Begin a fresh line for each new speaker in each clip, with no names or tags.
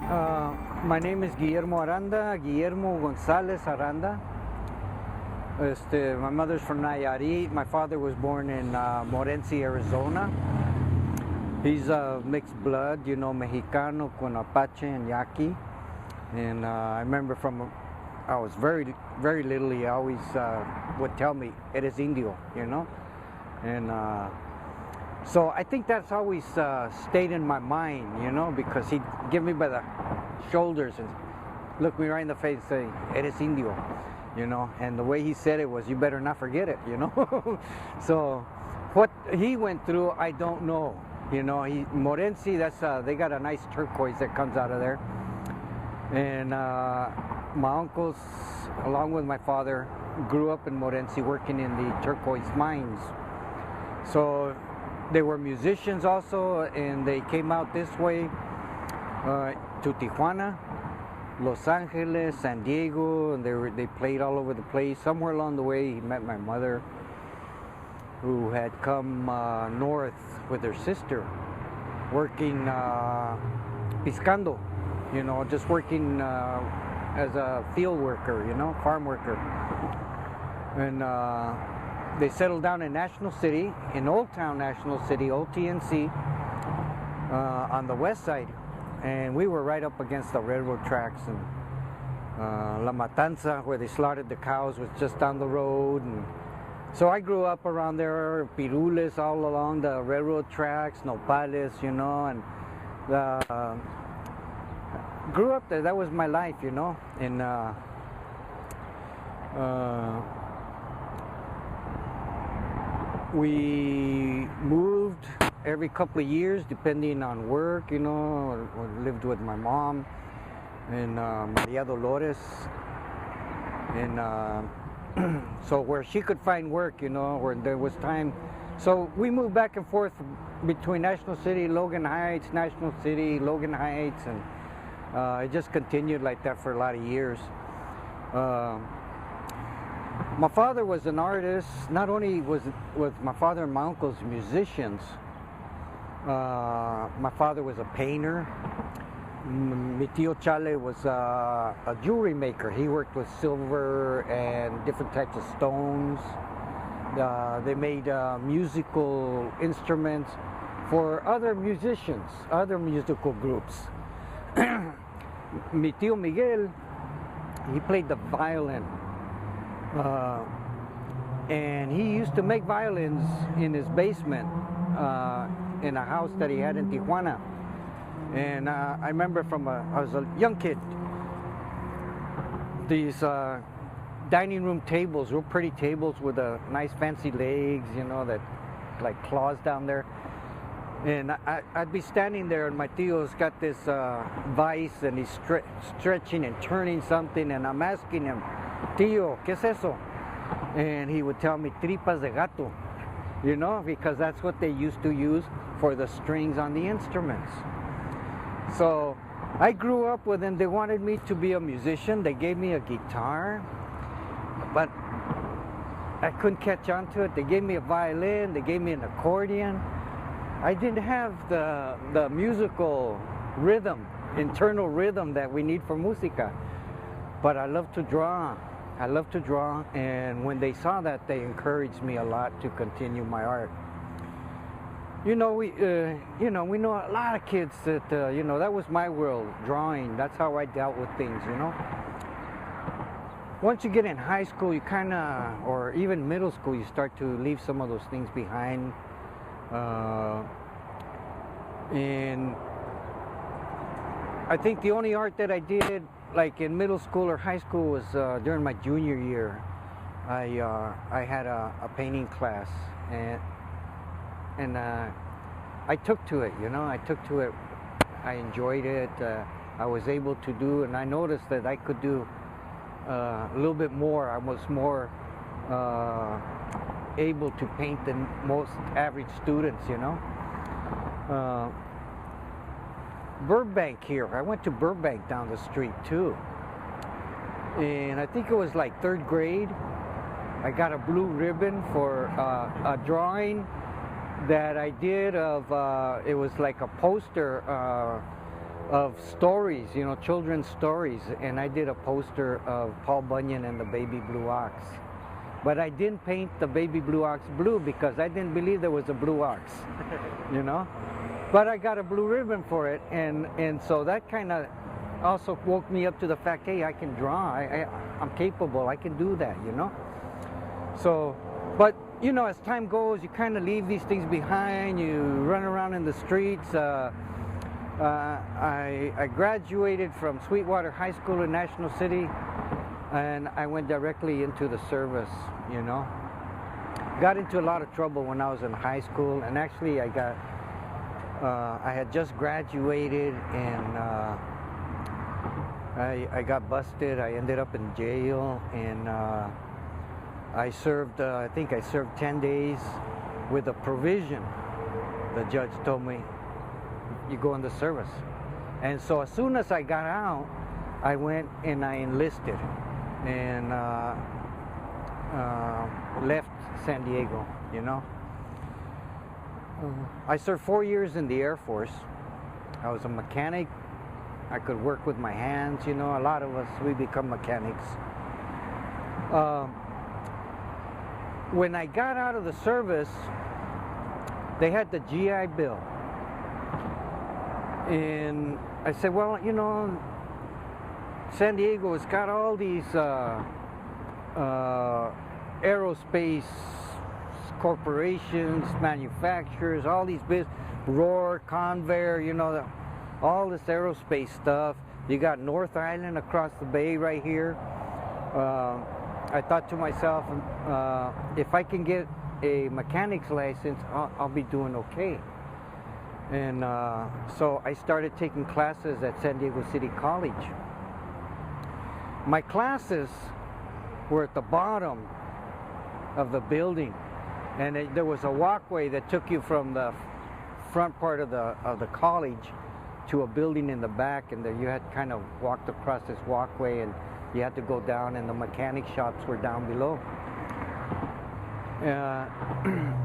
My name is Guillermo Aranda, Guillermo Gonzalez Aranda. My mother's from Nayarit. My father was born in Morenci, Arizona. He's a mixed blood, Mexicano con Apache and Yaqui. And I remember I was very, very little, he always would tell me, "Eres Indio," And so I think that's always stayed in my mind, because he'd give me by the shoulders and look me right in the face and say, "Eres Indio," and the way he said it was, "You better not forget it," So what he went through, I don't know. Morenci, they got a nice turquoise that comes out of there. And my uncles, along with my father, grew up in Morenci working in the turquoise mines. So they were musicians also, and they came out this way to Tijuana, Los Angeles, San Diego, and they played all over the place. Somewhere along the way, he met my mother, who had come north with her sister, working piscando, just working as a field worker, farm worker. And they settled down in National City, in Old Town National City, Old TNC, on the west side. And we were right up against the railroad tracks, and La Matanza, where they slaughtered the cows, was just down the road. And so I grew up around there, pirules all along the railroad tracks, nopales, and grew up there. That was my life, and we moved every couple of years depending on work, or lived with my mom and Maria Dolores, and so where she could find work, where there was time. So we moved back and forth between National City, Logan Heights, National City, Logan Heights, and it just continued like that for a lot of years. My father was an artist. Not only was my father and my uncles musicians, my father was a painter. Mi tío Chale was a jewelry maker. He worked with silver and different types of stones. They made musical instruments for other musicians, other musical groups. Mi tío Miguel, he played the violin. And he used to make violins in his basement in a house that he had in Tijuana. And I remember I was a young kid, these dining room tables, real pretty tables with nice fancy legs, that like claws down there. And I'd be standing there, and my tío's got this vise, and he's stretching and turning something, and I'm asking him, "Tío, ¿qué es eso?" And he would tell me, "Tripas de gato," because that's what they used to use for the strings on the instruments. So I grew up with them. They wanted me to be a musician. They gave me a guitar, but I couldn't catch on to it. They gave me a violin. They gave me an accordion. I didn't have the musical rhythm, internal rhythm that we need for música. But I love to draw. And when they saw that, they encouraged me a lot to continue my art. We know a lot of kids that, that was my world, drawing. That's how I dealt with things, Once you get in high school, you or even middle school, you start to leave some of those things behind. And I think the only art that I did, like in middle school or high school, was during my junior year. I had a painting class, and I took to it. I enjoyed it. I was able to do, and I noticed that I could do a little bit more. I was more able to paint than most average students. Burbank here. I went to Burbank down the street too. And I think it was like 3rd grade. I got a blue ribbon for a drawing that I did of, it was like a poster of stories, you know, children's stories, and I did a poster of Paul Bunyan and the baby blue ox. But I didn't paint the baby blue ox blue because I didn't believe there was a blue ox, you know. But I got a blue ribbon for it, and so that kind of also woke me up to the fact, hey, I can draw, I'm capable, I can do that, you know. So, but you know, as time goes, you kind of leave these things behind. You run around in the streets. I graduated from Sweetwater High School in National City, and I went directly into the service, you know. Got into a lot of trouble when I was in high school, and actually I had just graduated, and I got busted. I ended up in jail, and I served, I think I served 10 days with a provision. The judge told me, you go in the service. And so as soon as I got out, I went and I enlisted and left San Diego, you know. I served 4 years in the Air Force. I was a mechanic. I could work with my hands, you know. A lot of us, we become mechanics. When I got out of the service, they had the GI Bill. And I said, well, you know, San Diego has got all these aerospace corporations, manufacturers, all these business, Roar, Convair, you know, all this aerospace stuff. You got North Island across the bay right here. I thought to myself, if I can get a mechanic's license, I'll be doing okay. And so I started taking classes at San Diego City College. My classes were at the bottom of the building, and there was a walkway that took you from the front part of the college to a building in the back, and there you had kind of walked across this walkway, and you had to go down, and the mechanic shops were down below.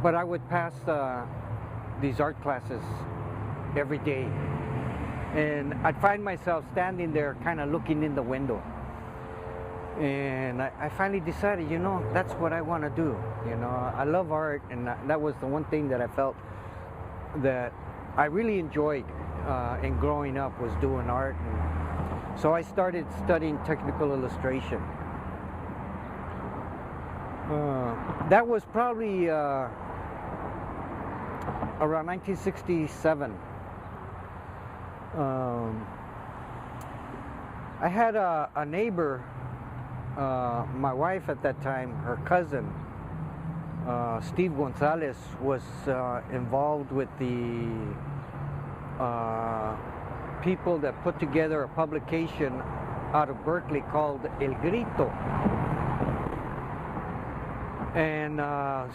But I would pass these art classes every day, and I'd find myself standing there kind of looking in the window, and I finally decided, you know, that's what I want to do. You know, I love art, and that was the one thing that I felt that I really enjoyed in growing up, was doing art. And so I started studying technical illustration. That was probably around 1967. I had a neighbor, my wife at that time, her cousin, Steve Gonzalez, was involved with the people that put together a publication out of Berkeley called El Grito. And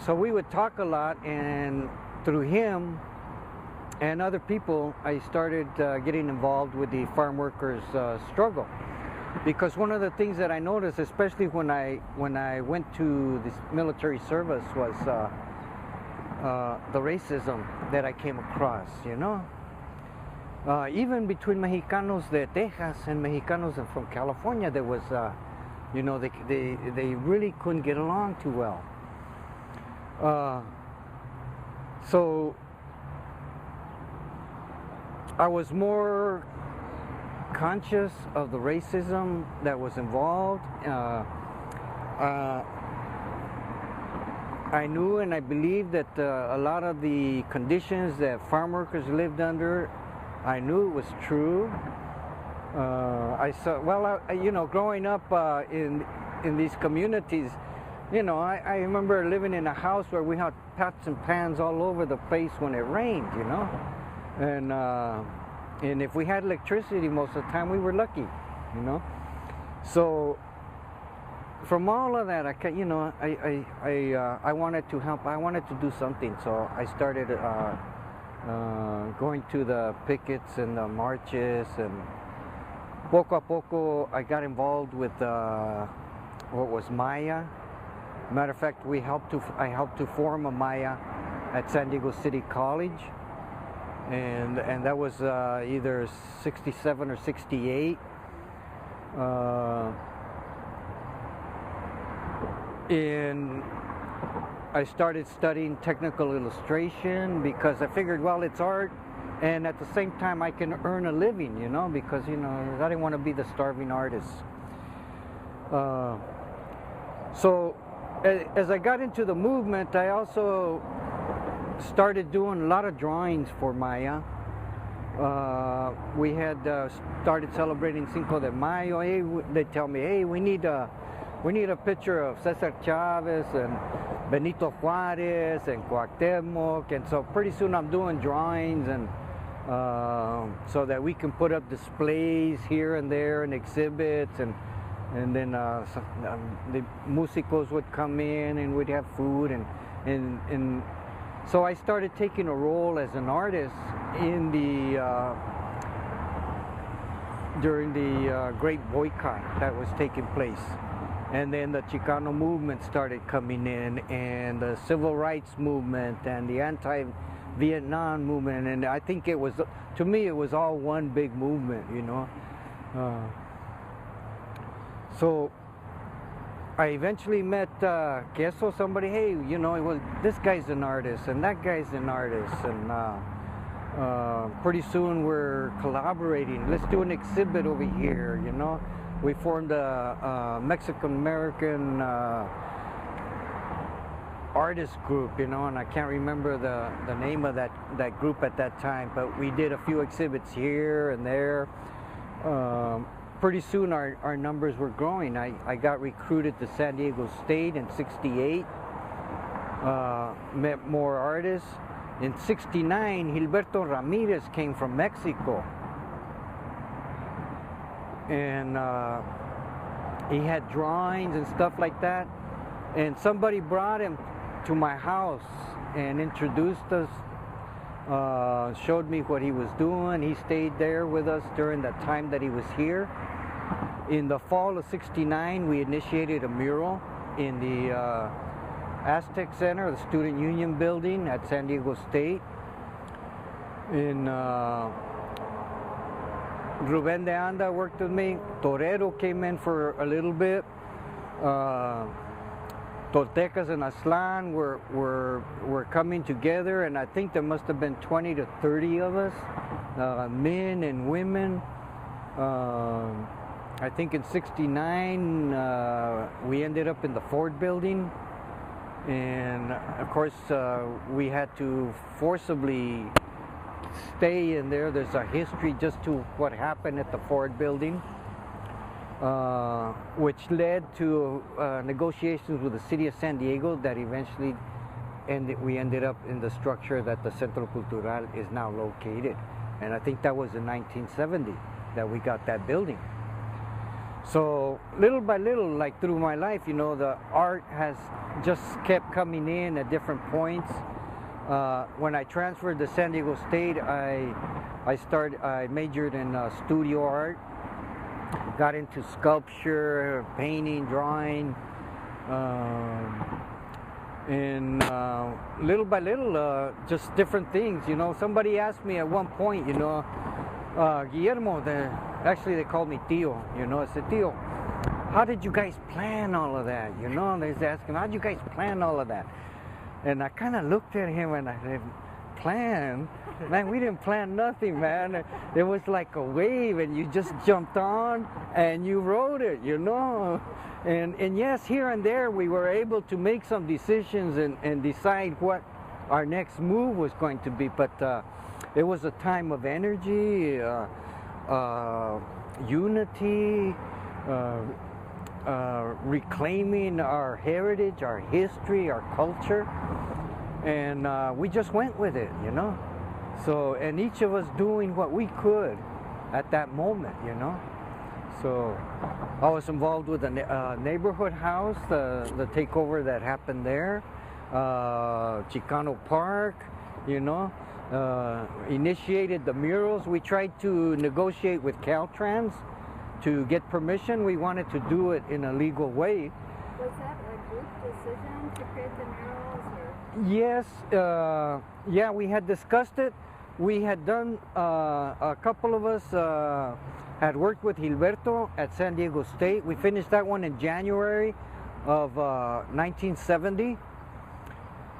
so we would talk a lot, and through him and other people, I started getting involved with the farm workers' struggle. Because one of the things that I noticed, especially when I went to this military service, was the racism that I came across, you know. Even between Mexicanos de Texas and Mexicanos from California, there was, you know, they really couldn't get along too well. So I was more conscious of the racism that was involved. I knew and I believed that a lot of the conditions that farm workers lived under, I knew it was true. I saw, well, you know, growing up in these communities, you know, I remember living in a house where we had pots and pans all over the place when it rained, you know, and if we had electricity most of the time, we were lucky, you know. So from all of that, you know, I wanted to help. I wanted to do something. So I started going to the pickets and the marches, and poco a poco I got involved with what was Maya. Matter of fact, I helped to form a Maya at San Diego City College. and that was either 67 or 68. And I started studying technical illustration because I figured, well, it's art, and at the same time I can earn a living, you know, because, you know, I didn't want to be the starving artist. So as I got into the movement, I also started doing a lot of drawings for Maya. We had started celebrating Cinco de Mayo. Hey, they tell me, hey, we need a picture of Cesar Chavez and Benito Juarez and Cuauhtemoc, and so pretty soon I'm doing drawings, and so that we can put up displays here and there and exhibits, and then the musicos would come in and we'd have food, and so I started taking a role as an artist in during the great boycott that was taking place. And then the Chicano movement started coming in, and the civil rights movement, and the anti-Vietnam movement, and I think it was, to me, it was all one big movement, you know. So I eventually met Queso, somebody, hey, you know, well, this guy's an artist, and that guy's an artist, and pretty soon we're collaborating. Let's do an exhibit over here, you know. We formed a Mexican-American artist group, you know, and I can't remember the name of that group at that time, but we did a few exhibits here and there. Pretty soon our numbers were growing. I got recruited to San Diego State in '68, met more artists. In '69, Gilberto Ramirez came from Mexico. And he had drawings and stuff like that, and somebody brought him to my house and introduced us, showed me what he was doing. He stayed there with us during the time that he was here. In the fall of '69, we initiated a mural in the Aztec Center, the Student Union building at San Diego State. Ruben de Anda worked with me. Torero came in for a little bit. Toltecas and Aztlan were coming together, and I think there must have been 20 to 30 of us, men and women. I think in '69 we ended up in the Ford building, and of course we had to forcibly stay in there. There's a history just to what happened at the Ford building, which led to negotiations with the city of San Diego that eventually we ended up in the structure that the Centro Cultural is now located. And I think that was in 1970 that we got that building. So little by little, like through my life, you know, the art has just kept coming in at different points. When I transferred to San Diego State, I majored in studio art, got into sculpture, painting, drawing, and little by little, just different things. You know, somebody asked me at one point, you know, Guillermo, actually they called me Tio, you know, I said, Tio, how did you guys plan all of that? You know, and they was asking, how did you guys plan all of that? And I kind of looked at him and I said, plan? Man, we didn't plan nothing, man. It was like a wave and you just jumped on and you rode it, you know. And yes, here and there we were able to make some decisions and decide what our next move was going to be. But it was a time of energy, unity, reclaiming our heritage, our history, our culture, and we just went with it, you know. So, and each of us doing what we could at that moment, you know. So I was involved with a neighborhood house, the takeover that happened there, Chicano Park, you know, initiated the murals. We tried to negotiate with Caltrans to get permission. We wanted to do it in a legal way.
Was that a group decision to create the murals? Or?
Yes, yeah, we had discussed it. we had done, a couple of us had worked with Gilberto at San Diego State. We finished that one in January of 1970.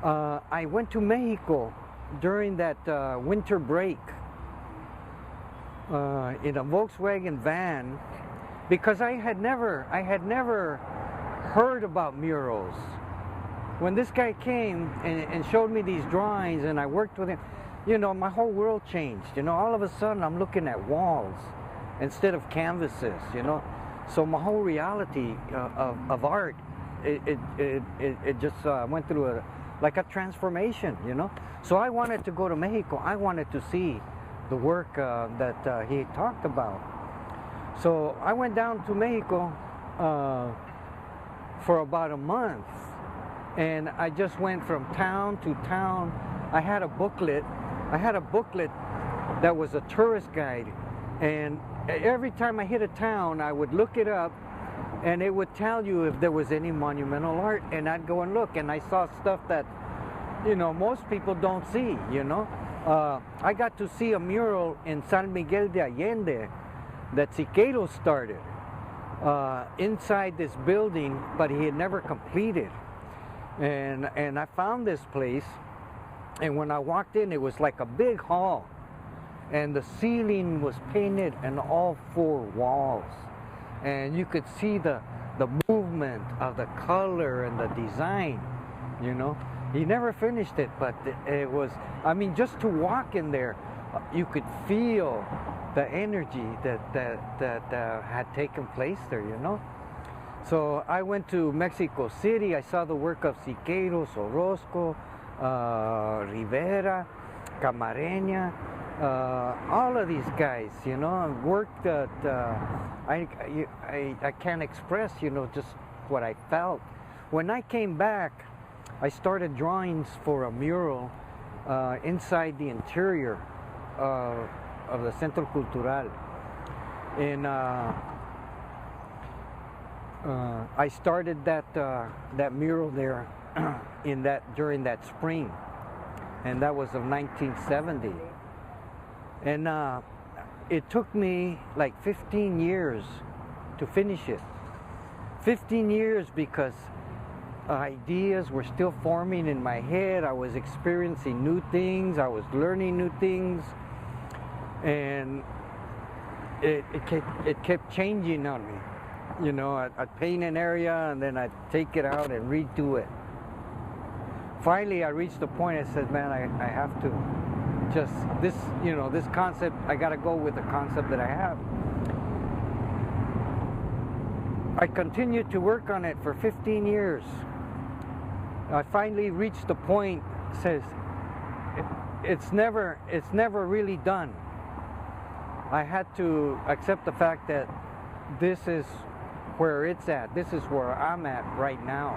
I went to Mexico during that winter break in a Volkswagen van, because I had never heard about murals. When this guy came and showed me these drawings and I worked with him, you know, my whole world changed. You know, all of a sudden I'm looking at walls instead of canvases, you know. So my whole reality of art, it just went through like a transformation, you know. So I wanted to go to Mexico. I wanted to see the work that he talked about. So I went down to Mexico for about a month, and I just went from town to town. I had a booklet that was a tourist guide, and every time I hit a town, I would look it up, and it would tell you if there was any monumental art, and I'd go and look, and I saw stuff that, you know, most people don't see, you know. I got to see a mural in San Miguel de Allende that Chicano started inside this building, but he had never completed. And I found this place, and when I walked in, it was like a big hall, and the ceiling was painted in all four walls, and you could see the movement of the color and the design, you know. He never finished it, but it was, I mean, just to walk in there, you could feel the energy that had taken place there, you know. So I went to Mexico City. I saw the work of Siqueiros, Orozco, Rivera, Camarena, all of these guys, you know, worked that I can't express, you know, just what I felt. When I came back, I started drawings for a mural inside the interior of the Centro Cultural. And I started that mural there during that spring, and that was of 1970. And it took me like 15 years to finish it. 15 years, because ideas were still forming in my head. I was experiencing new things. I was learning new things, and it kept changing on me. You know, I'd paint an area, and then I'd take it out and redo it. Finally, I reached the point. I said, "Man, I have to just this. You know, this concept. I got to go with the concept that I have." I continued to work on it for 15 years. I finally reached the point, says, it's never really done. I had to accept the fact that this is where it's at. This is where I'm at right now.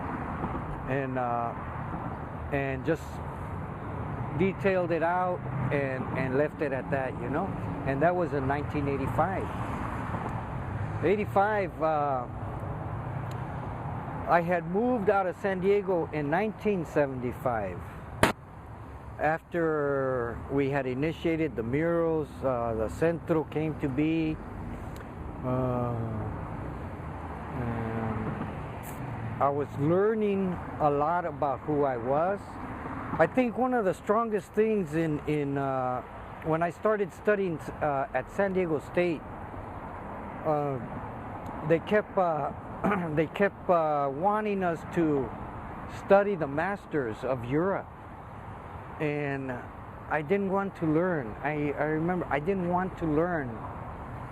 And just detailed it out and left it at that, you know. And that was in 1985. 85, I had moved out of San Diego in 1975. After we had initiated the murals, the Centro came to be. I was learning a lot about who I was. I think one of the strongest things in when I started studying at San Diego State, they kept wanting us to study the masters of Europe, and I didn't want to learn. I remember I didn't want to learn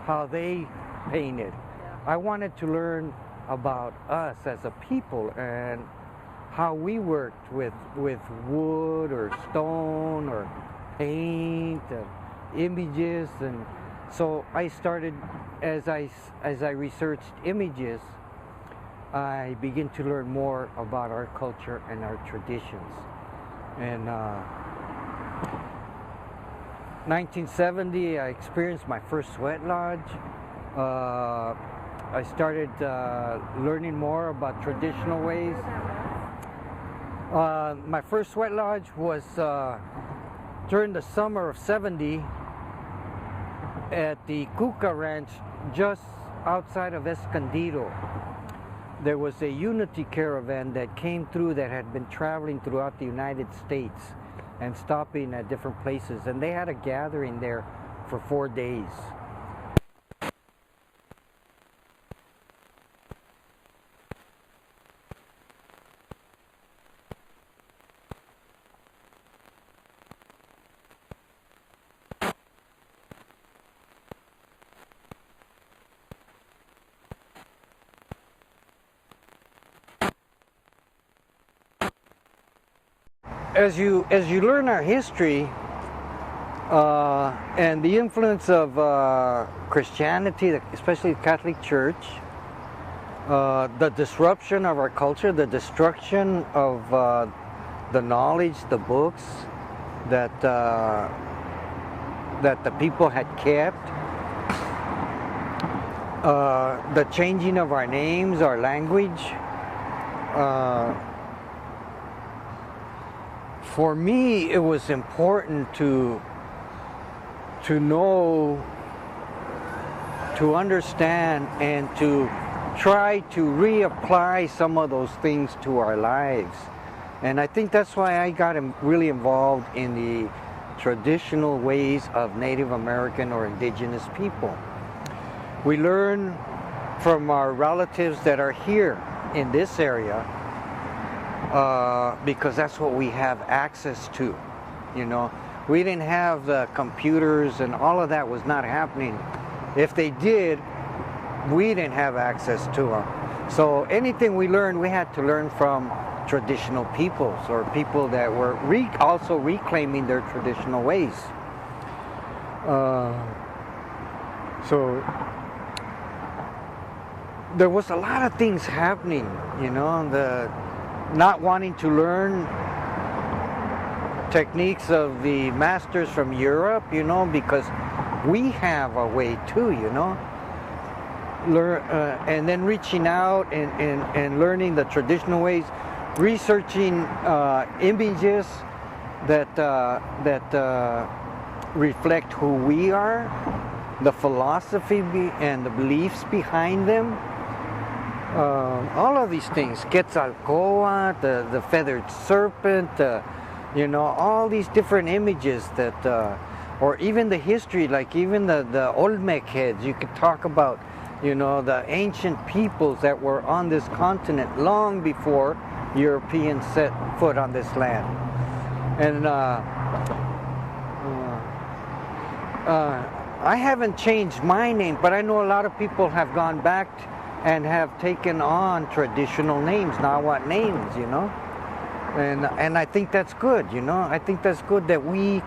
how they painted. I wanted to learn about us as a people and how we worked with wood or stone or paint and images. And so I started, as I researched images, I began to learn more about our culture and our traditions. And 1970, I experienced my first sweat lodge. I started learning more about traditional ways. My first sweat lodge was during the summer of '70 at the Cuca Ranch just outside of Escondido. There was a unity caravan that came through that had been traveling throughout the United States and stopping at different places, and they had a gathering there for 4 days. As you learn our history and the influence of Christianity, especially the Catholic Church, the disruption of our culture, the destruction of the knowledge, the books that the people had kept, the changing of our names, our language. For me, it was important to know, to understand, and to try to reapply some of those things to our lives. And I think that's why I got really involved in the traditional ways of Native American or indigenous people. We learn from our relatives that are here in this area, because that's what we have access to. You know, we didn't have the computers, and all of that was not happening. If they did, we didn't have access to them. So anything we learned, we had to learn from traditional peoples, or people that were also reclaiming their traditional ways. So there was a lot of things happening, you know, the not wanting to learn techniques of the masters from Europe, you know, because we have a way too, you know. And then reaching out and learning the traditional ways, researching images that reflect who we are, the philosophy and the beliefs behind them. All of these things, Quetzalcoatl, the feathered serpent, you know, all these different images that, or even the history, like even the Olmec heads, you could talk about, you know, the ancient peoples that were on this continent long before Europeans set foot on this land. And I haven't changed my name, but I know a lot of people have gone back and have taken on traditional names, Nahuatl names, you know. And I think that's good, you know. I think that's good that we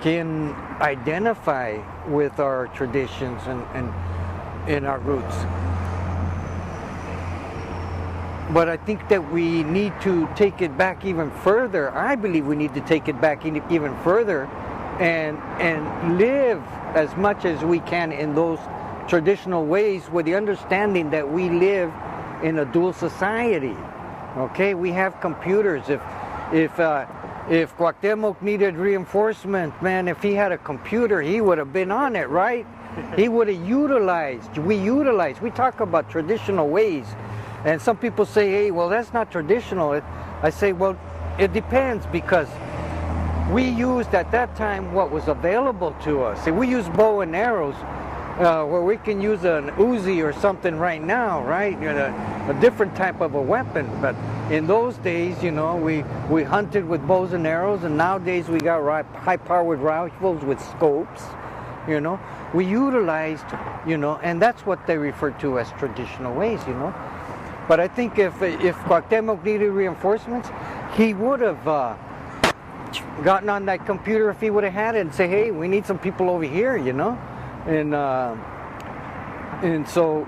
can identify with our traditions and our roots. But I think that we need to take it back even further. I believe we need to take it back even further and live as much as we can in those traditional ways, with the understanding that we live in a dual society. Okay, we have computers. If Cuauhtemoc needed reinforcement, man, if he had a computer, he would have been on it, right? He would have utilized. We talk about traditional ways, and some people say, hey, well, that's not traditional. I say, well, it depends, because we used at that time what was available to us. See, we use bow and arrows, where we can use an Uzi or something right now, right? You know, a different type of a weapon. But in those days, you know, we hunted with bows and arrows, and nowadays we got high-powered rifles with scopes. You know, we utilized, you know, and that's what they refer to as traditional ways, you know. But I think if Cuauhtemoc needed reinforcements, he would have gotten on that computer if he would have had it and say, hey, we need some people over here, you know. And so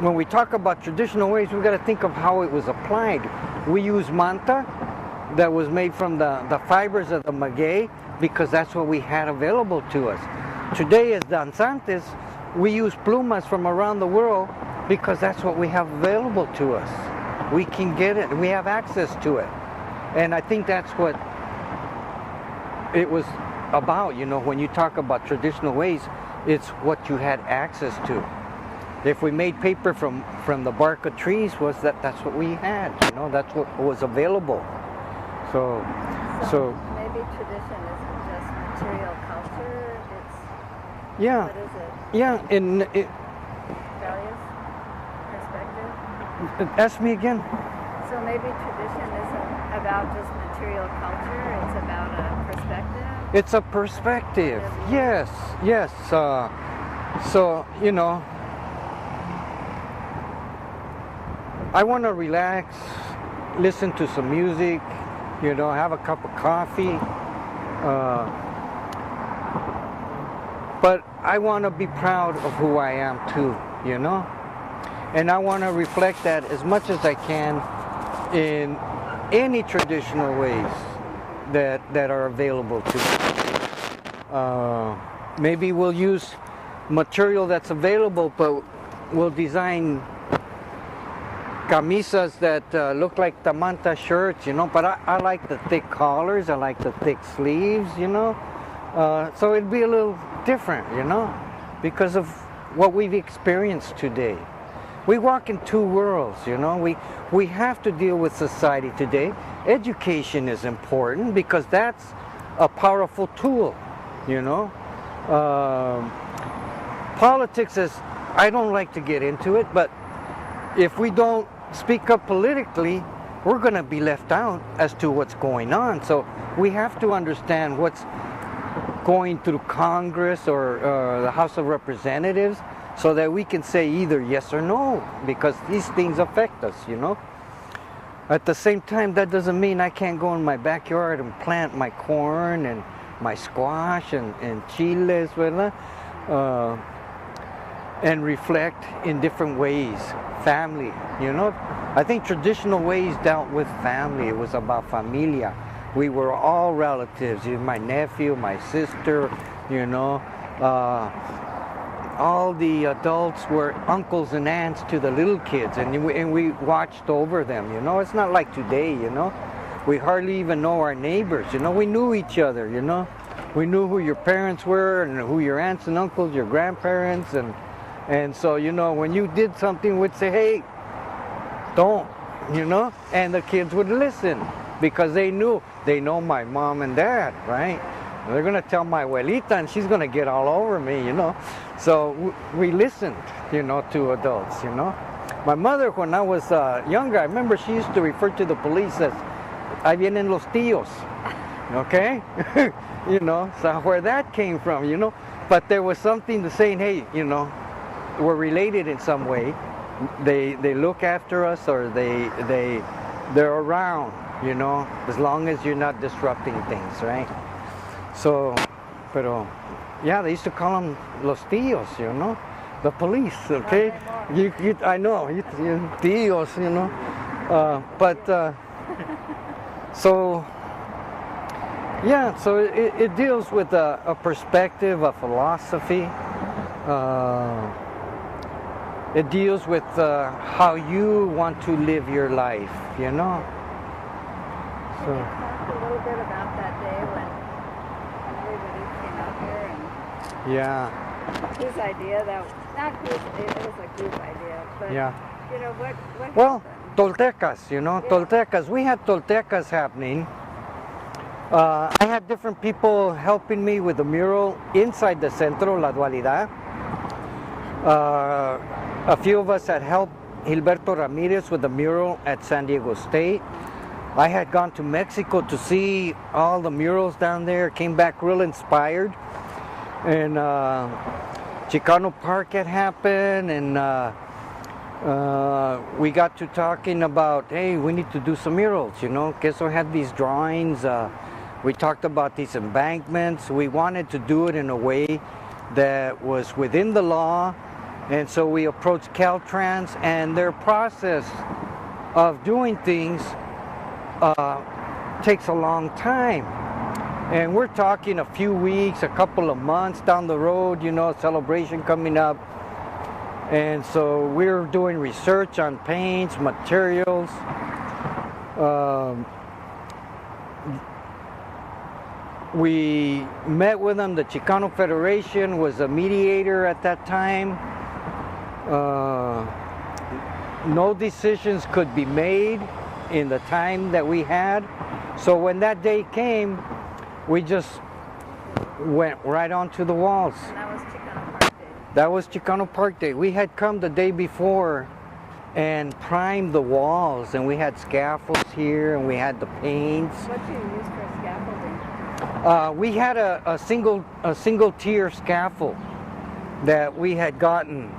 when we talk about traditional ways, we've got to think of how it was applied. We use manta that was made from the fibers of the maguey, because that's what we had available to us. Today, as danzantes, we use plumas from around the world because that's what we have available to us. We can get it, we have access to it. And I think that's what it was about. You know, when you talk about traditional ways, it's what you had access to. If we made paper from the bark of trees, that's what we had. You know, that's what was available. So
maybe tradition isn't just material culture. It's
yeah,
what is it?
yeah. In
Values, perspective.
ask me again.
So maybe tradition isn't about just material culture. It's about a perspective.
It's a perspective. Yes, yes. So you know, I want to relax, listen to some music, you know, have a cup of coffee. But I want to be proud of who I am too, you know? And I want to reflect that as much as I can in any traditional ways that are available to me. Maybe we'll use material that's available, but we'll design camisas that look like tamanta shirts, you know, but I like the thick collars, I like the thick sleeves, you know. So it'd be a little different, you know, because of what we've experienced today. We walk in two worlds, you know. We have to deal with society today. Education is important because that's a powerful tool, you know. Politics is, I don't like to get into it, but if we don't speak up politically, we're going to be left out as to what's going on. So we have to understand what's going through Congress or the House of Representatives so that we can say either yes or no, because these things affect us, you know. At the same time, that doesn't mean I can't go in my backyard and plant my corn and my squash and chiles, ¿verdad? And reflect in different ways. Family, you know. I think traditional ways dealt with family. It was about familia. We were all relatives. My nephew, my sister, you know. All the adults were uncles and aunts to the little kids, and we watched over them, you know. It's not like today, you know. We hardly even know our neighbors, you know. We knew each other, you know. We knew who your parents were and who your aunts and uncles, your grandparents, and so, you know, when you did something, we'd say, hey, don't, you know, and the kids would listen because they know my mom and dad, right? They're going to tell my abuelita and she's going to get all over me, you know. So we listened, you know, to adults, you know. My mother, when I was younger, I remember she used to refer to the police as, ahí vienen los tíos, okay? You know, so where that came from, you know. But there was something to saying, hey, you know, we're related in some way. They look after us, or they're around, you know, as long as you're not disrupting things, right? So, pero, yeah, they used to call them los tíos, you know, the police, okay? I know, you tíos, you know, so, yeah, so it deals with a perspective, a philosophy. It deals with how you want to live your life, you know. So.
Can you talk a little bit about that day when everybody came out here and whose idea that, not whose, it was a group idea, but you know, what
well,
happened?
Toltecas, you know, Toltecas. We had Toltecas happening. I had different people helping me with the mural inside the Centro, La Dualidad. A few of us had helped Gilberto Ramirez with the mural at San Diego State. I had gone to Mexico to see all the murals down there, came back real inspired. And Chicano Park had happened, and we got to talking about, hey, we need to do some murals, you know. Queso had these drawings. We talked about these embankments. We wanted to do it in a way that was within the law. And so we approached Caltrans, and their process of doing things takes a long time. And we're talking a few weeks, a couple of months down the road, you know, celebration coming up. And so we're doing research on paints, materials. We met with them. The Chicano Federation was a mediator at that time. No decisions could be made in the time that we had. So when that day came, we just went right onto the walls.
And that was Chicano Park Day.
That was Chicano Park Day. We had come the day before and primed the walls, and we had scaffolds here, and we had the paints.
What do you use for scaffolding?
We had a single tier scaffold that we had gotten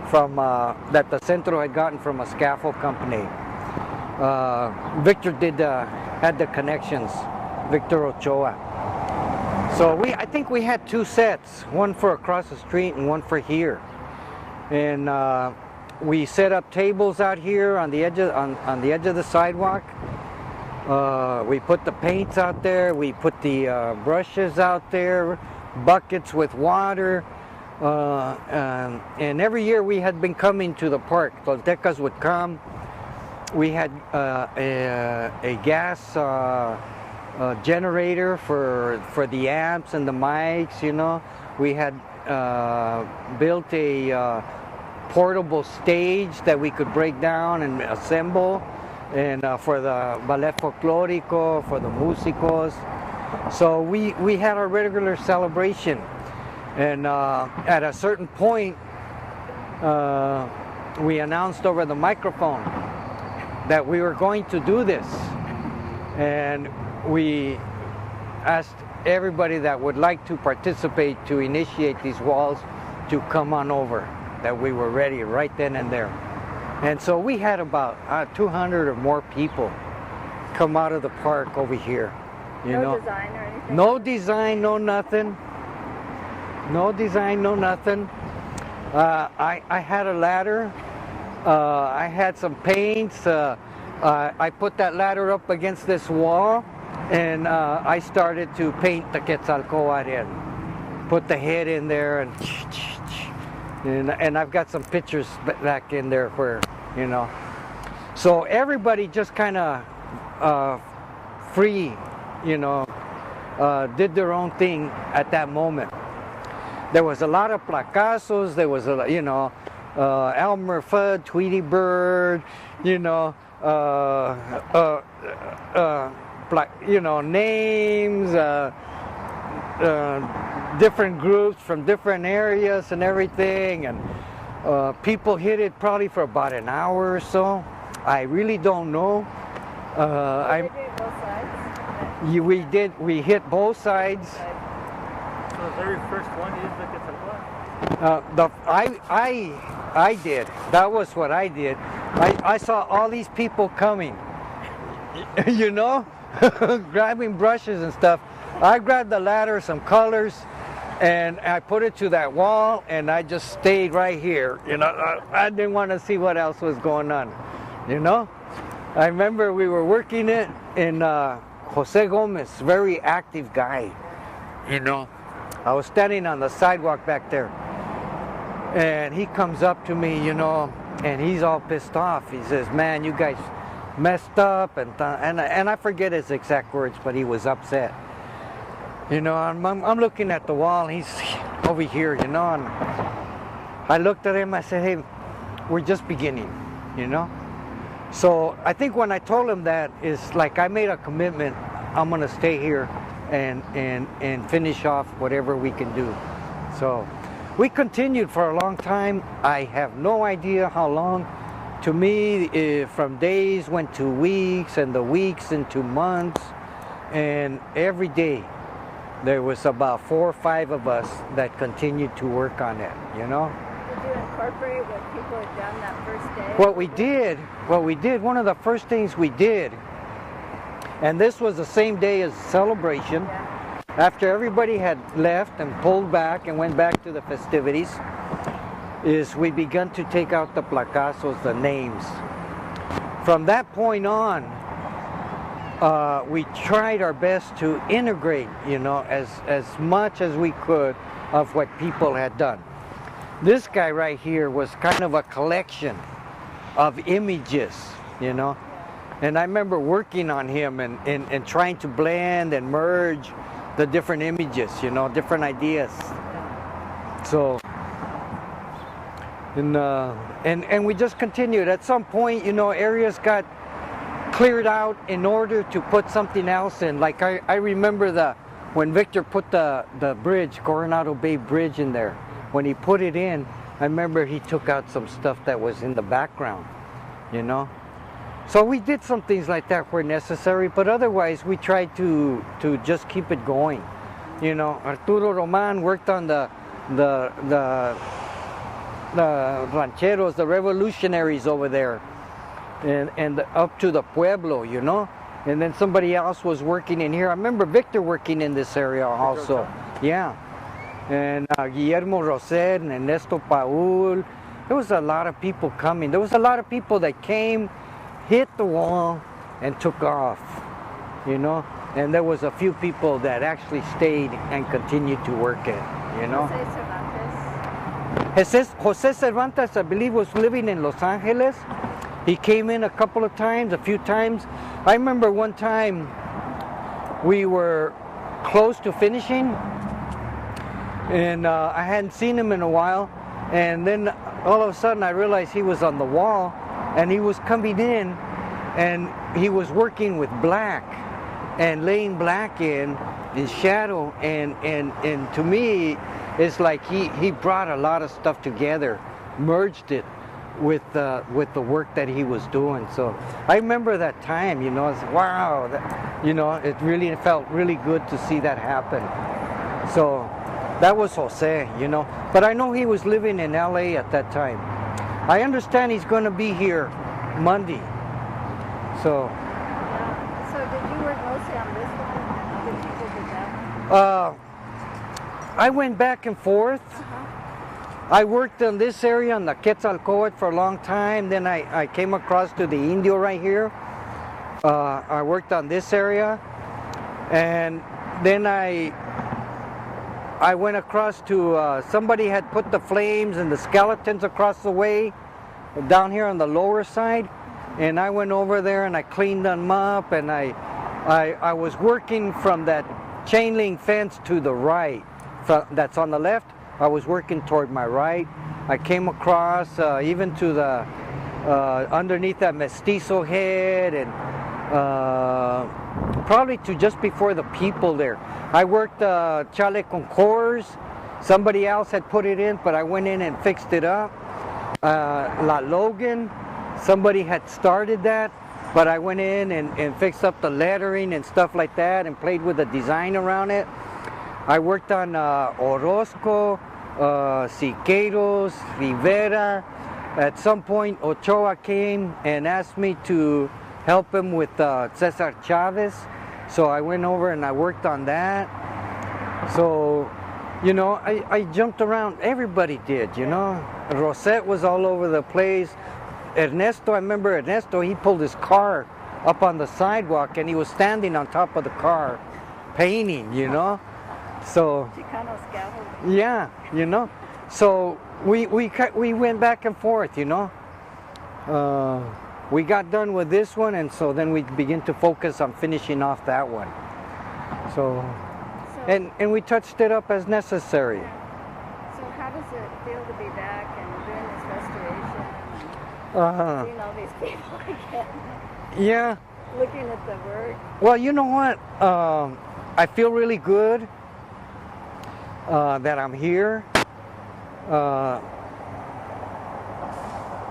from that the Centro had gotten from a scaffold company. Victor had the connections, Victor Ochoa. So I think we had two sets, one for across the street and one for here. And we set up tables out here on the edge of the sidewalk. We put the paints out there. We put the brushes out there, buckets with water. And every year we had been coming to the park. Toltecas would come. We had a gas generator for the amps and the mics, you know. We had built a portable stage that we could break down and assemble, and for the ballet folklorico, for the músicos. So we had our regular celebration, and at a certain point we announced over the microphone that we were going to do this, and we asked everybody that would like to participate to initiate these walls to come on over, that we were ready right then and there. And so we had about 200 or more people come out of the park over here.
No design or anything?
No design, no nothing. No design, no nothing. I had a ladder. I had some paints. I put that ladder up against this wall, and I started to paint the Quetzalcoatl in. Put the head in there, and I've got some pictures back in there where, you know. So everybody just kind of free, you know, did their own thing at that moment. There was a lot of placazos. There was a, you know, Elmer Fudd, Tweety Bird, you know, you know, names, different groups from different areas and everything, and people hit it probably for about an hour or so. I really don't know.
Did you do both sides?
We hit both sides.
So the very first one is the Quetzalcoatl?
I did. That was what I did. I saw all these people coming, you know, grabbing brushes and stuff. I grabbed the ladder, some colors, and I put it to that wall, and I just stayed right here. You know, I didn't want to see what else was going on, you know. I remember we were working it, and Jose Gomez, very active guy, you know. I was standing on the sidewalk back there, and he comes up to me, you know, and he's all pissed off. He says, "Man, you guys messed up," and I forget his exact words, but he was upset. You know, I'm looking at the wall, and he's over here, you know, and I looked at him, I said, "Hey, we're just beginning," you know. So I think when I told him that, is like I made a commitment, I'm gonna stay here and finish off whatever we can do. So we continued for a long time. I have no idea how long. To me, from days went to weeks, and the weeks into months, and every day there was about 4 or 5 of us that continued to work on it, you know.
Did you incorporate what people had done that first day?
What we did, one of the first things we did, and this was the same day as celebration,
Yeah.
after everybody had left and pulled back and went back to the festivities, is we began to take out the placazos, the names. From that point on, we tried our best to integrate, you know, as much as we could of what people had done. This guy right here was kind of a collection of images, you know. And I remember working on him and trying to blend and merge the different images, you know, different ideas. So, and we just continued. At some point, you know, areas got cleared out in order to put something else in. Like I remember when Victor put the bridge, Coronado Bay Bridge in there. When he put it in, I remember he took out some stuff that was in the background, you know. So we did some things like that where necessary, but otherwise we tried to just keep it going. You know, Arturo Roman worked on the rancheros, the revolutionaries over there, and up to the pueblo, you know. And then somebody else was working in here. I remember Victor working in this area also. Yeah. And Guillermo Roset and Ernesto Paul. There was a lot of people coming. There was a lot of people that came, hit the wall, and took off, you know. And there was a few people that actually stayed and continued to work it, you know. Jose Cervantes, I believe, was living in Los Angeles. He came in a few times. I remember one time we were close to finishing, and I hadn't seen him in a while, and then all of a sudden I realized he was on the wall, and he was coming in, and he was working with black and laying black in shadow, and to me it's like he brought a lot of stuff together, merged it with the work that he was doing. So I remember that time, you know, it's wow, you know, it really felt really good to see that happen. So that was Jose, you know, but I know he was living in LA at that time. I understand he's going to be here Monday. So
did you work mostly on this one, and other people did that one?
I went back and forth. I worked in this area on the Quetzalcoatl for a long time. Then I came across to the Indio right here. I worked on this area, and then I went across to somebody had put the flames and the skeletons across the way down here on the lower side, and I went over there and I cleaned them up, and I was working from that chain link fence to the right. That's on the left. I was working toward my right. I came across even to the underneath that mestizo head, and probably to just before the people there. I worked Chale Concours. Somebody else had put it in, but I went in and fixed it up. La Logan, somebody had started that, but I went in and fixed up the lettering and stuff like that and played with the design around it. I worked on Orozco, Siqueiros, Rivera. At some point, Ochoa came and asked me to help him with Cesar Chavez. So I went over and I worked on that. So, you know, I jumped around. Everybody did, you know. Rosette was all over the place. Ernesto, I remember Ernesto, he pulled his car up on the sidewalk and he was standing on top of the car painting, you know. So
Chicano scaffold.
Yeah, you know. So we went back and forth, you know. We got done with this one, and so then we begin to focus on finishing off that one. So and we touched it up as necessary.
So how does it feel to be back and doing this restoration and seeing all these people again?
Yeah.
Looking at the work.
Well, you know what? I feel really good that I'm here.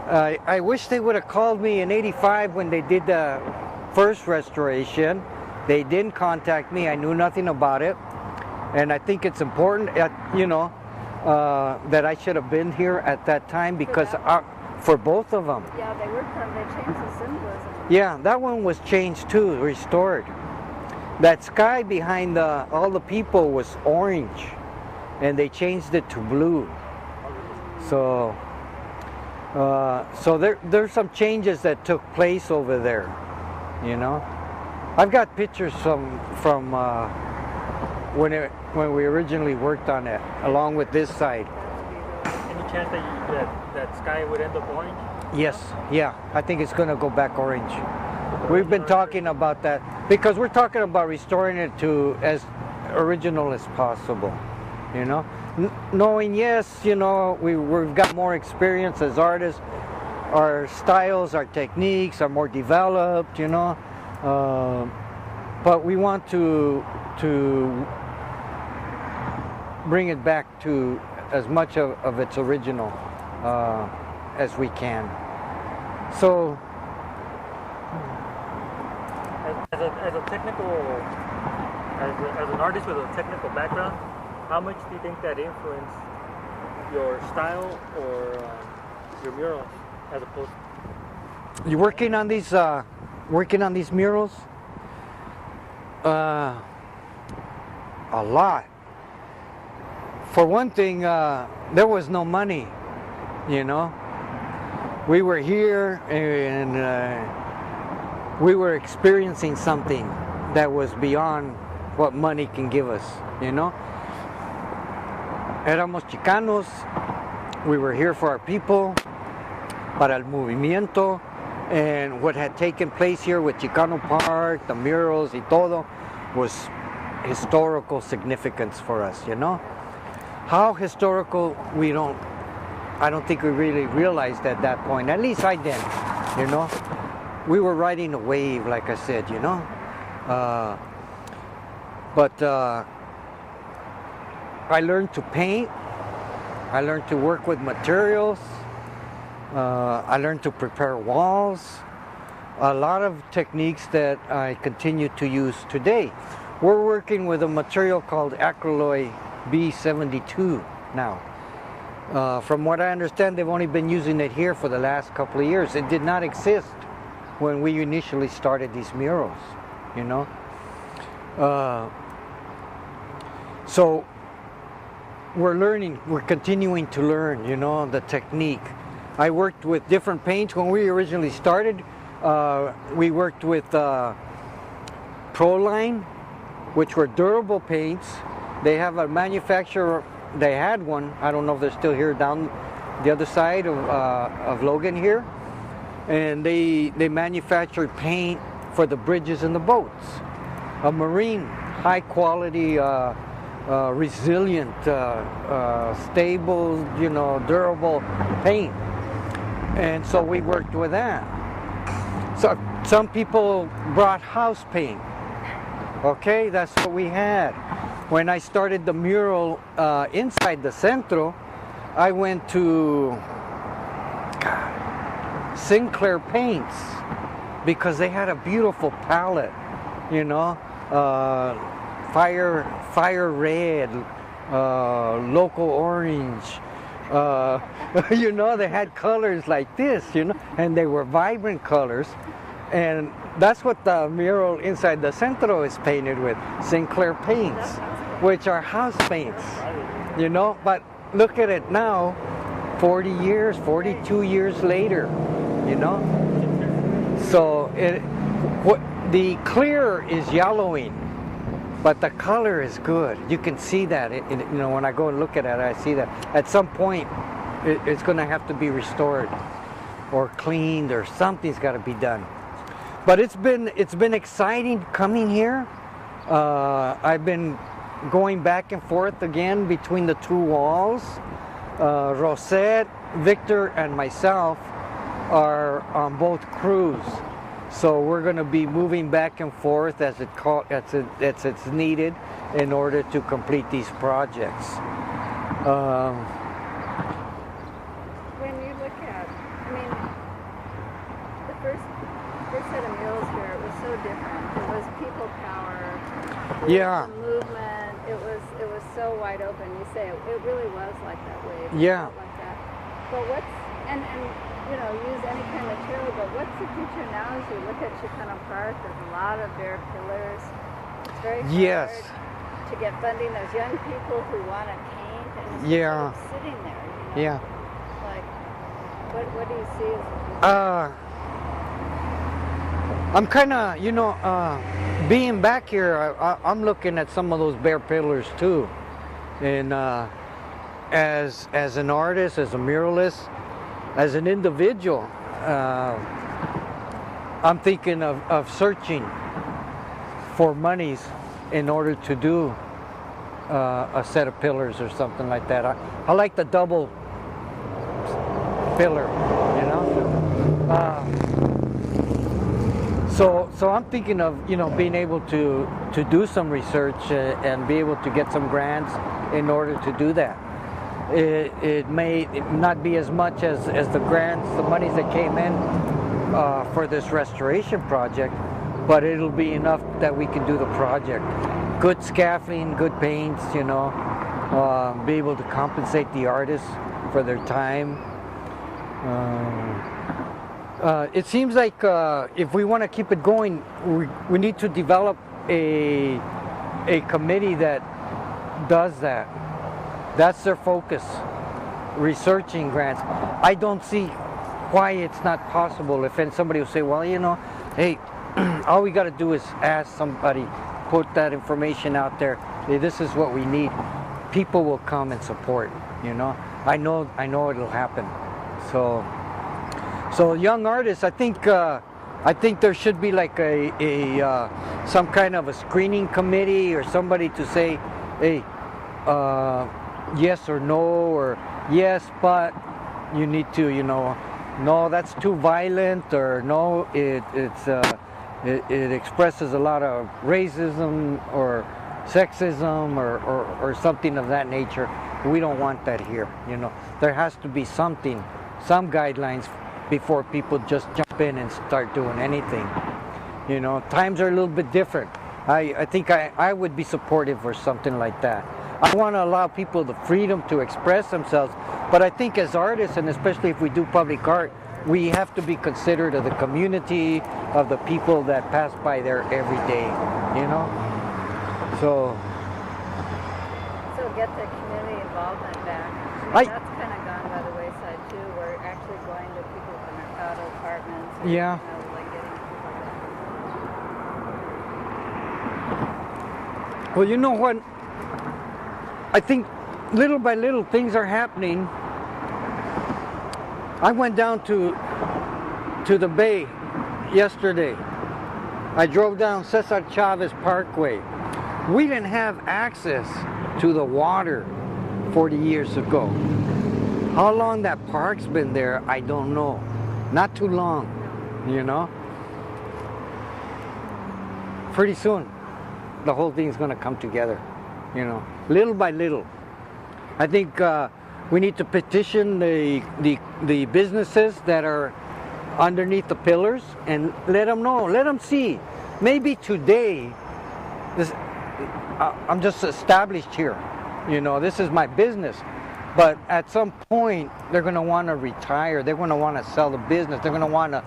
I wish they would have called me in '85 when they did the first restoration. They didn't contact me. I knew nothing about it. And I think it's important, you know, that I should have been here at that time because for both of them.
Yeah, they worked on, they changed the symbolism.
Yeah, that one was changed too, restored. That sky behind all the people was orange, and they changed it to blue. So there's some changes that took place over there, you know. I've got pictures from when we originally worked on it, along with this side.
Any chance that sky would end up orange?
Yes, yeah, I think it's going to go back orange. We've been talking about that because we're talking about restoring it to as original as possible, you know. Knowing, yes, you know, we've got more experience as artists, our styles, our techniques are more developed, you know, but we want to bring it back to as much of its original as we can. So,
as a technical, as an artist with a technical background, how much do you think that influenced your style or your murals, as opposed?
You working on these murals? A lot. For one thing, there was no money, you know. We were here and we were experiencing something that was beyond what money can give us, you know. Éramos Chicanos, we were here for our people, para el movimiento, and what had taken place here with Chicano Park, the murals y todo, was historical significance for us, you know. How historical, I don't think we really realized at that point, at least I didn't, you know. We were riding a wave, like I said, you know. But I learned to paint, I learned to work with materials, I learned to prepare walls, a lot of techniques that I continue to use today. We're working with a material called acryloy B72 now. From what I understand, they've only been using it here for the last couple of years. It did not exist when we initially started these murals, you know. So we're continuing to learn, you know, the technique. I worked with different paints when we originally started. We worked with Proline, which were durable paints. They have a manufacturer, they had one, I don't know if they're still here down the other side of Logan here. And they manufactured paint for the bridges and the boats. A marine, high quality, resilient, stable, you know, durable paint. And so we worked with that. So some people brought house paint. Okay, that's what we had. When I started the mural inside the Centro, I went to Sinclair Paints because they had a beautiful palette, you know, fire red, local orange, you know, they had colors like this, you know, and they were vibrant colors. And that's what the mural inside the Centro is painted with, Sinclair Paints, which are house paints, you know. But look at it now, 42 years later, you know. So the clear is yellowing, but the color is good. You can see that, you know, when I go and look at it, I see that at some point it's going to have to be restored or cleaned, or something's got to be done. But it's been exciting coming here. I've been going back and forth again between the two walls. Rosette, Victor, and myself are on both crews, so we're going to be moving back and forth as it's needed in order to complete these projects.
When you look at, I mean, the first set of murals here, it was so different. It was people power.
Yeah.
The movement. It was so wide open. You say it really was like that wave.
Yeah.
Like that. But and you know, use any kind of material. But what's the future now? As you look at Chicano Park, there's a lot of bare pillars. It's very hard to get funding. There's young people who want to paint, and it's sort of sitting there. You know?
Yeah.
Like, what do you see as the future?
I'm kind of, you know, being back here, I'm looking at some of those bare pillars too. And as an artist, as a muralist, as an individual, I'm thinking of searching for monies in order to do a set of pillars or something like that. I like the double pillar, you know. So I'm thinking of, you know, being able to do some research and be able to get some grants in order to do that. It may not be as much as the grants, the monies that came in for this restoration project, but it'll be enough that we can do the project. Good scaffolding, good paints, you know, be able to compensate the artists for their time. It seems like if we want to keep it going, we need to develop a committee that does that. That's their focus, researching grants. I don't see why it's not possible. If somebody will say, well, you know, hey, all we got to do is ask somebody, put that information out there. Hey, this is what we need. People will come and support. You know, I know it'll happen. So young artists, I think there should be like a some kind of a screening committee or somebody to say, hey, yes or no, or yes, but you need to, you know, no, that's too violent, or no, it expresses a lot of racism or sexism or something of that nature. We don't want that here, you know. There has to be something, some guidelines before people just jump in and start doing anything. You know, times are a little bit different. I think I would be supportive for something like that. I want to allow people the freedom to express themselves, but I think as artists, and especially if we do public art, we have to be considerate of the community, of the people that pass by there every day, you know? So
get the community involvement back. That's kind of gone by the wayside too. We're actually going to people in their condo apartments. And,
yeah.
You know, like getting people back.
Well, you know what? I think little by little things are happening. I went down to the bay yesterday. I drove down Cesar Chavez Parkway. We didn't have access to the water 40 years ago. How long that park's been there, I don't know. Not too long, you know. Pretty soon, the whole thing's gonna come together, you know, little by little. I think we need to petition the businesses that are underneath the pillars and let them know, let them see. Maybe today, I'm just established here, you know, this is my business. But at some point, they're going to want to retire. They're going to want to sell the business. They're going to want to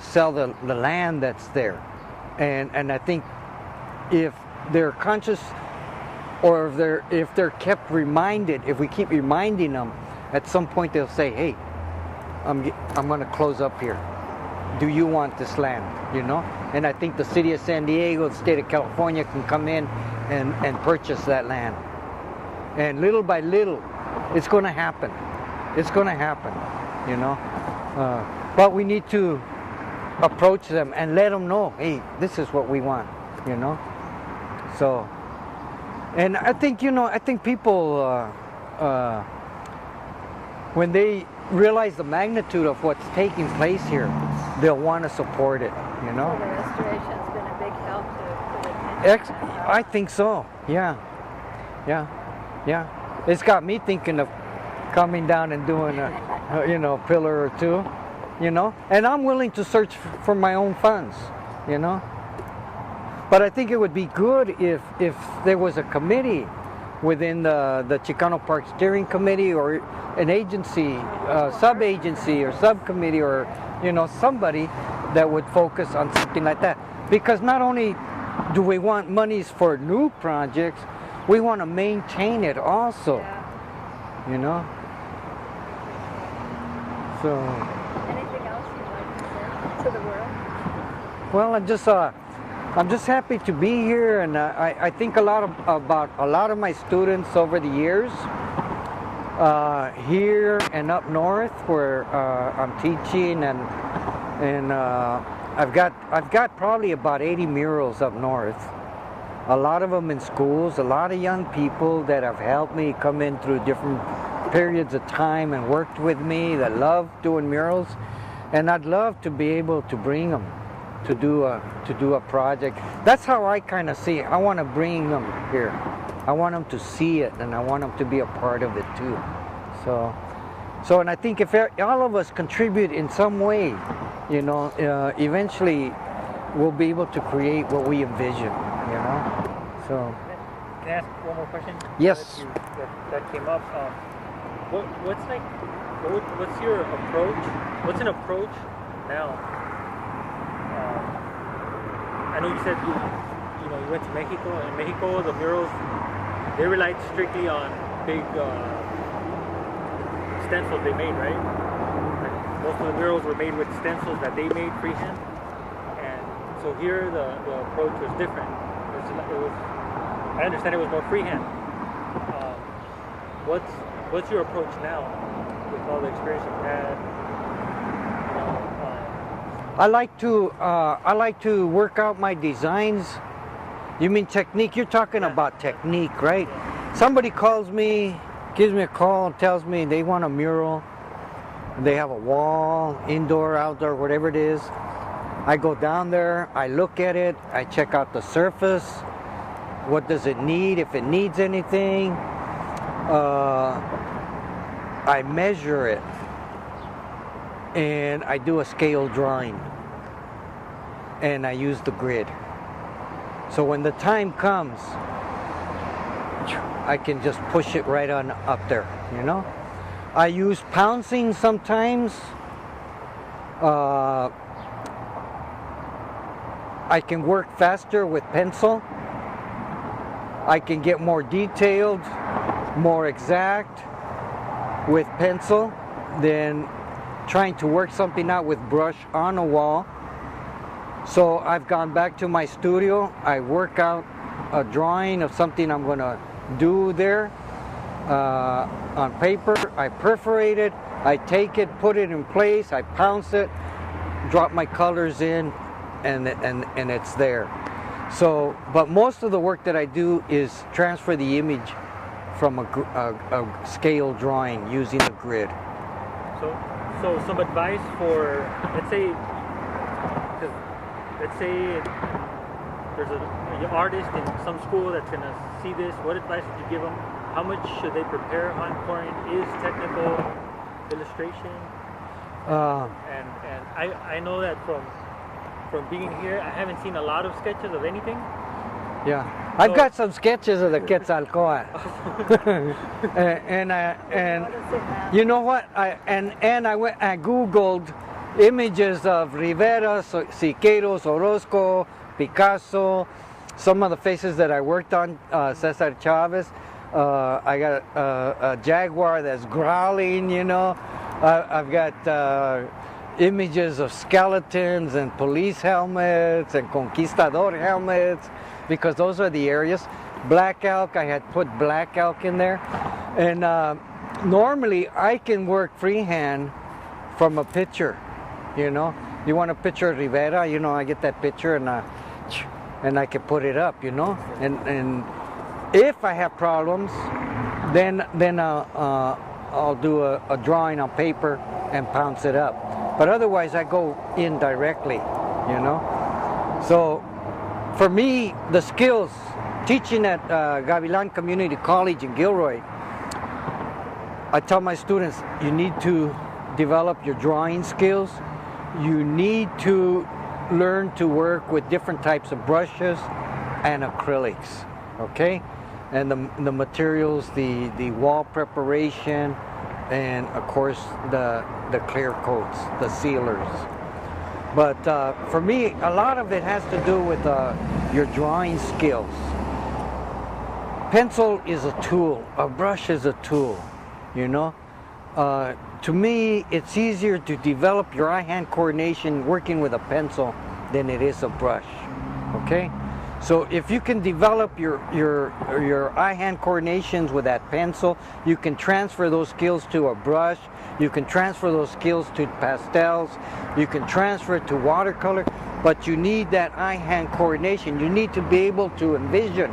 sell the land that's there. And I think if they're conscious, or if they're kept reminded, if we keep reminding them, at some point they'll say, hey, I'm going to close up here. Do you want this land, you know? And I think the city of San Diego, the state of California can come in and purchase that land. And little by little, it's going to happen. It's going to happen, you know? But we need to approach them and let them know, hey, this is what we want, you know? So, and I think, you know, I think people, when they realize the magnitude of what's taking place here, they'll want to support it, you know?
So the restoration's been a big help to the
I think so, yeah. It's got me thinking of coming down and doing a you know, pillar or two, you know? And I'm willing to search for my own funds, you know? But I think it would be good if there was a committee within the Chicano Park Steering Committee, or an agency, sub-agency or subcommittee, or, you know, somebody that would focus on something like that. Because not only do we want monies for new projects, we want to maintain it also, you know? So.
Anything else you'd like to say to the world?
Well, I'm just happy to be here, and I think about a lot of my students over the years, here and up north where I'm teaching, and I've got probably about 80 murals up north. a lot of them in schools, a lot of young people that have helped me come in through different periods of time and worked with me that love doing murals. And I'd love to be able to bring them to do a project. That's how I kind of see it. I want to bring them here. I want them to see it, and I want them to be a part of it too. So, and I think if all of us contribute in some way, you know, eventually we'll be able to create what we envision, you know. So.
Can I ask one more question?
Yes.
That came up. What's your approach? What's an approach now? I know you said you went to Mexico. In Mexico, the murals, they relied strictly on big stencils they made, right? Like most of the murals were made with stencils that they made freehand. And so here the approach was different. I understand it was more freehand. What's your approach now with all the experience you've had?
I like to work out my designs. You mean technique? You're talking about technique, right?
Yeah.
Somebody calls me, gives me a call, and tells me they want a mural. They have a wall, indoor, outdoor, whatever it is. I go down there, I look at it, I check out the surface. What does it need? If it needs anything, I measure it, and I do a scale drawing, and I use the grid. So when the time comes, I can just push it right on up there, you know. I use pouncing sometimes. I can work faster with pencil. I can get more detailed, more exact with pencil than trying to work something out with brush on a wall. So I've gone back to my studio. I work out a drawing of something I'm going to do there on paper. I perforate it. I take it, put it in place. I pounce it, drop my colors in, and it's there. So, but most of the work that I do is transfer the image from a scale drawing using a grid.
So some advice for, let's say there's an artist in some school that's going to see this. What advice would you give them? How much should they prepare? How important is technical illustration? And I know that from being here, I haven't seen a lot of sketches of anything.
Yeah, I've got some sketches of the Quetzalcoatl, and you know what? I googled images of Rivera, Siqueiros, Orozco, Picasso, some of the faces that I worked on, Cesar Chavez. I got a jaguar that's growling, you know. I've got images of skeletons and police helmets and conquistador helmets, because those are the areas. Black elk, I had put black elk in there. And normally I can work freehand from a picture, you know. You want a picture of Rivera, you know, I get that picture and I can put it up, you know. And if I have problems, then I'll do a drawing on paper and pounce it up. But otherwise I go in directly, you know. So for me, the skills, teaching at Gavilan Community College in Gilroy, I tell my students, you need to develop your drawing skills. You need to learn to work with different types of brushes and acrylics, okay? And the materials, the wall preparation, and of course the clear coats, the sealers. But for me, a lot of it has to do with your drawing skills. Pencil is a tool, a brush is a tool, you know. To me, it's easier to develop your eye-hand coordination working with a pencil than it is a brush, okay? So if you can develop your eye-hand coordinations with that pencil, you can transfer those skills to a brush, you can transfer those skills to pastels, you can transfer it to watercolor. but you need that eye-hand coordination. You need to be able to envision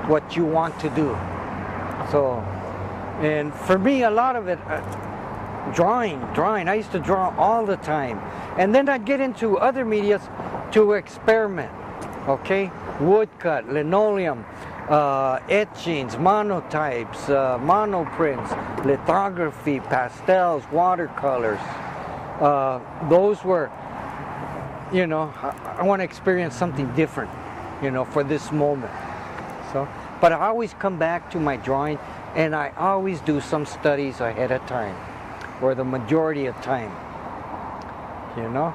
what you want to do. So, and for me, a lot of it, drawing. I used to draw all the time. And then I'd get into other medias to experiment, okay? Woodcut, linoleum, etchings, monotypes, monoprints, lithography, pastels, watercolors. Those were, you know, I want to experience something different, you know, for this moment. So, but I always come back to my drawing, and I always do some studies ahead of time, or the majority of time, you know.